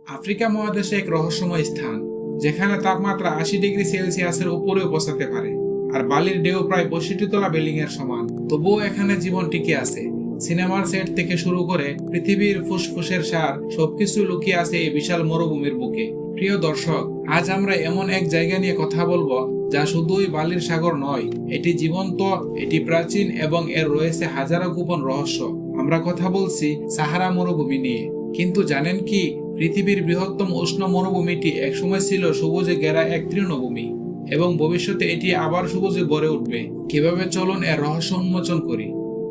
Africa মহাদেশে এক রহস্যময় স্থান, যেখানে তাপমাত্রা 80 ডিগ্রি সেলসিয়াসের উপরেও পৌঁছাতে পারে, আর বালির ঢেউ প্রায় 65 তলা বিল্ডিং এর সমান। তবুও এখানে জীবন টিকে আছে। সিনেমার সেট থেকে শুরু করে পৃথিবীর ফুসফুসের সার সবকিছু লুকিয়ে আছে এই বিশাল মরুভূমির বুকে। প্রিয় দর্শক, আজ আমরা এমন এক জায়গা নিয়ে কথা বলবো যা শুধুই বালির সাগর নয়, এটি জীবন্ত, এটি প্রাচীন এবং এর রয়েছে হাজারো গোপন রহস্য। আমরা কথা বলছি সাহারা মরুভূমি নিয়ে। কিন্তু জানেন কি, পৃথিবীর বৃহত্তম উষ্ণ মরুভূমিটি একসময় ছিল সবুজে ঘেরা এক তৃণভূমি, এবং ভবিষ্যতে এটি আবার সবুজে ভরে উঠবে। কিভাবে, চলুন এর রহস্য উন্মোচন করি।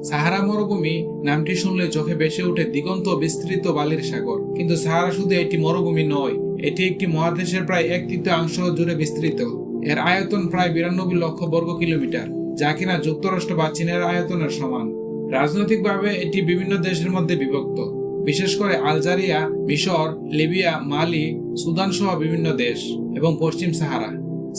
সাহারা মরুভূমি নামটি শুনলে চোখে ভেসে ওঠে দিগন্ত বিস্তৃত বালির সাগর। কিন্তু সাহারা শুধু একটি মরুভূমি নয়, এটি একটি মহাদেশের প্রায় 1/3 জুড়ে বিস্তৃত। এর আয়তন প্রায় 92 লক্ষ বর্গ কিলোমিটার, যা কিনা যুক্তরাষ্ট্র বা চীনের আয়তনের সমান। রাজনৈতিকভাবে এটি বিভিন্ন দেশের মধ্যে বিভক্ত, বিশেষ করে আলজেরিয়া, মিশর, লিবিয়া, মালি, সুদান সহ বিভিন্ন দেশ, এবং পশ্চিম সাহারা।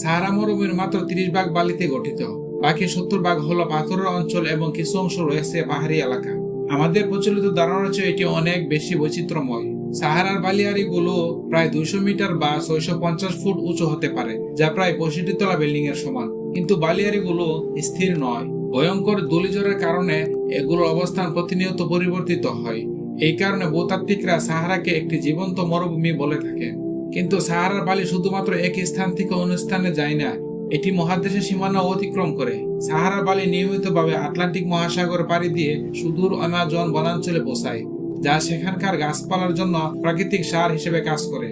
সাহারা মরুভূমির মাত্র 30% বালিতে গঠিত, বাকি 70% হলো পাথরের অঞ্চল এবং কিছু অংশ রয়েছে পাহাড়ি এলাকা। আমাদের প্রচলিত ধারণার চেয়ে এটি অনেক বেশি বৈচিত্র্যময়। সাহারার বালিয়াড়িগুলো প্রায় 200 মিটার বা 650 ফুট উঁচু হতে পারে, যা প্রায় 65 তলা বিল্ডিং এর সমান। কিন্তু বালিয়াড়িগুলো স্থির নয়। ভয়ঙ্কর ধূলিঝড়ের কারণে এগুলোর অবস্থান প্রতিনিয়ত পরিবর্তিত হয়। এই কারণে ভূতাত্ত্বিকরা সাহারাকে একটি জীবন্ত মরুভূমি বলে থাকে। কিন্তু সাহারার বালি শুধুমাত্র এক স্থান থেকে অন্য স্থানে যায় না, এটি মহাদেশের সীমানা অতিক্রম করে। সাহারার বালি নিয়মিতভাবে আটলান্টিক মহাসাগর পাড়ি দিয়ে সুদূর আমাজন বনাঞ্চলে পৌঁছায়, যা সেখানকার গাছপালার জন্য প্রাকৃতিক সার হিসেবে কাজ করে।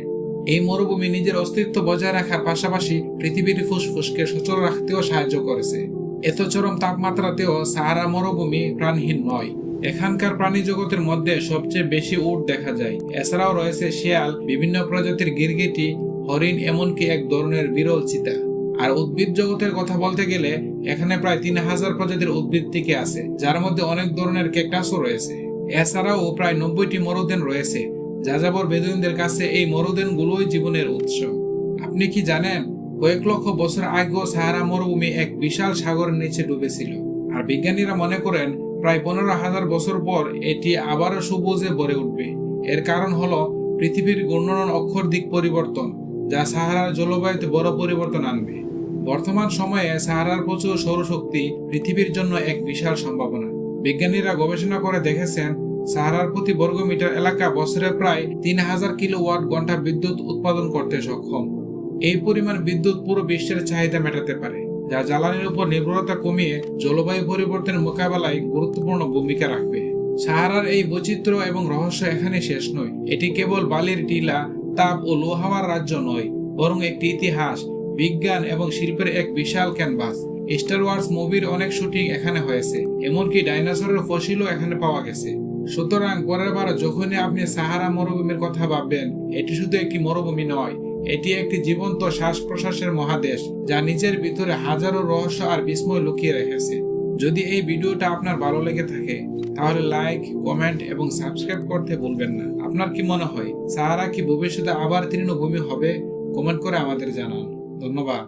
এই মরুভূমি নিজের অস্তিত্ব বজায় রাখার পাশাপাশি পৃথিবীর ফুসফুসকে সচল রাখতেও সাহায্য করেছে। এত চরম তাপমাত্রাতেও সাহারা মরুভূমি প্রাণহীন নয়। এখানকার প্রাণী জগতের মধ্যে সবচেয়ে বেশি উট দেখা যায়। এছাড়াও রয়েছে শিয়াল, বিভিন্ন প্রজাতির গিরগিটি, হরিণ, এমনকি এক ধরনের বিরল চিতা। আর উদ্ভিদ জগতের কথা বলতে গেলে এখানে প্রায় 3000 প্রজাতির উদ্ভিদ টিকে আছে, যার মধ্যে অনেক ধরনের ক্যাকটাসও রয়েছে। এছাড়াও প্রায় 90টি মরুদ্যান রয়েছে। যাযাবর বেদুইনদের কাছে এই মরুদ্যানগুলোই জীবনের উৎস। আপনি কি জানেন, কয়েক লক্ষ বছর আগেও সাহারা মরুভূমি এক বিশাল সাগরের নিচে ডুবেছিল, আর বিজ্ঞানীরা মনে করেন প্রায় 15,000 বছর পর এটি আবারও সবুজে ভরে উঠবে। এর কারণ হলো পৃথিবীর ঘূর্ণন অক্ষর দিক পরিবর্তন, যা সাহারার জলবায়ুতে বড় পরিবর্তন আনবে। বর্তমান সময়ে সাহারার প্রচুর সৌরশক্তি পৃথিবীর জন্য এক বিশাল সম্ভাবনা। বিজ্ঞানীরা গবেষণা করে দেখেছেন, সাহারার প্রতি বর্গমিটার এলাকা বছরে প্রায় 3000 কিলোওয়াট ঘন্টা বিদ্যুৎ উৎপাদন করতে সক্ষম। এই পরিমাণ বিদ্যুৎ পুরো বিশ্বের চাহিদা মেটাতে পারে, যা জ্বালানির উপর নির্ভরতা কমিয়ে জলবায়ু পরিবর্তনের মোকাবেলায় গুরুত্বপূর্ণ ভূমিকা রাখবে। সাহারার এই বৈচিত্র্য এবং রহস্য এখানে শেষ নয়। এটি কেবল বালির টিলা, তাপ ও লোহাওয়ার রাজ্য নয়, বরং একটি ইতিহাস, বিজ্ঞান এবং শিল্পের এক বিশাল ক্যানভাস। স্টার ওয়ার্স মুভির অনেক শুটিং এখানে হয়েছে, এমনকি ডাইনোসরের ফসিলও এখানে পাওয়া গেছে। সুতরাং পরের বার যখনই আপনি সাহারা মরুভূমির কথা ভাববেন, এটি শুধু একটি মরুভূমি নয়, এটি একটি জীবন্ত শ্বাস প্রশ্বাসের মহাদেশ, যা নিজের ভিতরে হাজারো রহস্য আর বিস্ময় লুকিয়ে রেখেছে। যদি এই ভিডিওটা আপনার ভালো লেগে থাকে, তাহলে লাইক, কমেন্ট এবং সাবস্ক্রাইব করতে ভুলবেন না। আপনার কি মনে হয়, সাহারা কি ভবিষ্যতে আবার তৃণভূমি হবে? কমেন্ট করে আমাদের জানান। ধন্যবাদ।